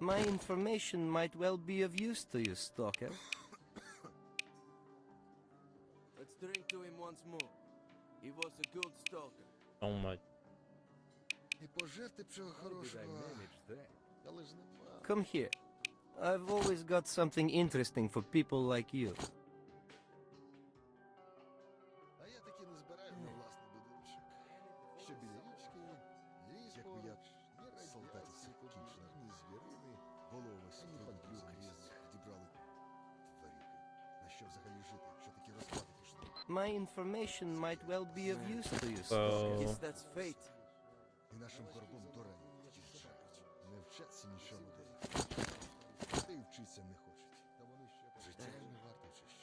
My information might well be of use to you, Stalker. Let's drink to him once more. He was a good stalker. So much. Come here. I've always got something interesting for people like you. My information might well be of use to you, Stalker. So Guess that's fate.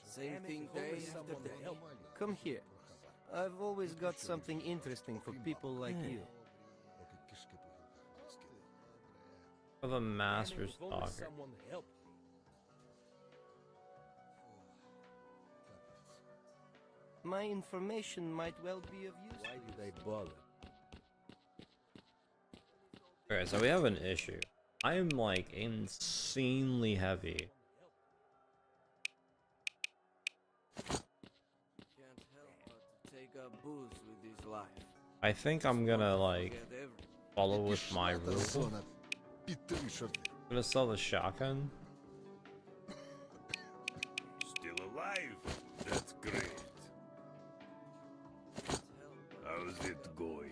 Same thing day after day. Come here. I've always got something interesting for people like you. for the master stalker. My information might well be of use. Why did I bother? Okay, so we have an issue. I am like insanely heavy. Can't help but to take up booze with his life. I think I'm gonna like follow with my rule. I'm gonna sell the shotgun. Still alive? That's great. How's it going?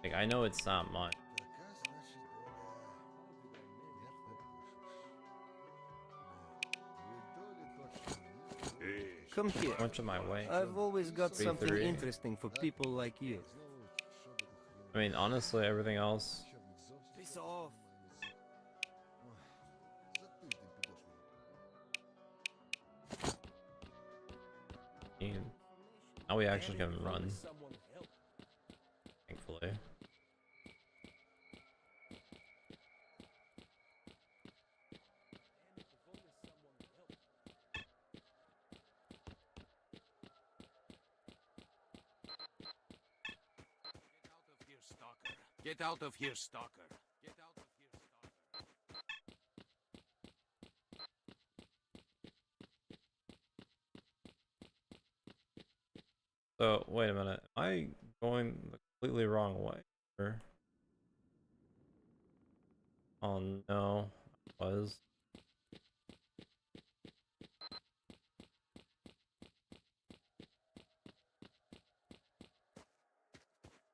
Like, I know it's not much. Come here. Much of my way. I've always got something 3-3. interesting for people like you. I mean, honestly, everything else. Piss off. Now we actually can run. Thankfully. Get out of here, stalker. Get out of here, stalker. So, wait a minute. Am I going the completely wrong way? Or... Oh no, I was.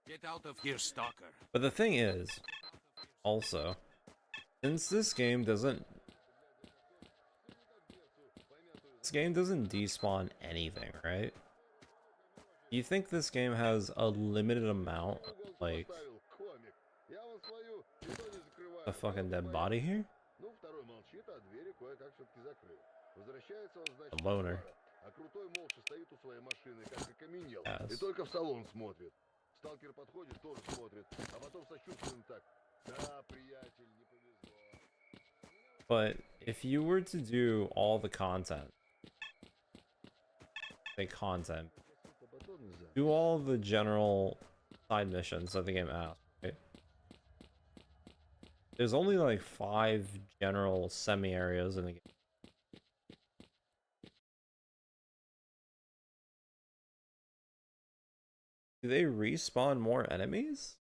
Get out of here, stalker. But the thing is, also, since this game doesn't despawn anything, right? Do you think this game has a limited amount, like, a fucking dead body here? A loner. Yes. Сталкер подходит, тоже смотрит, а потом сочувственным так. Да, приятель, не повезло. But if you were to do all the content, do all the general side missions that the game asks, right? There's only like 5 general semi-areas in the game. Do they respawn more enemies?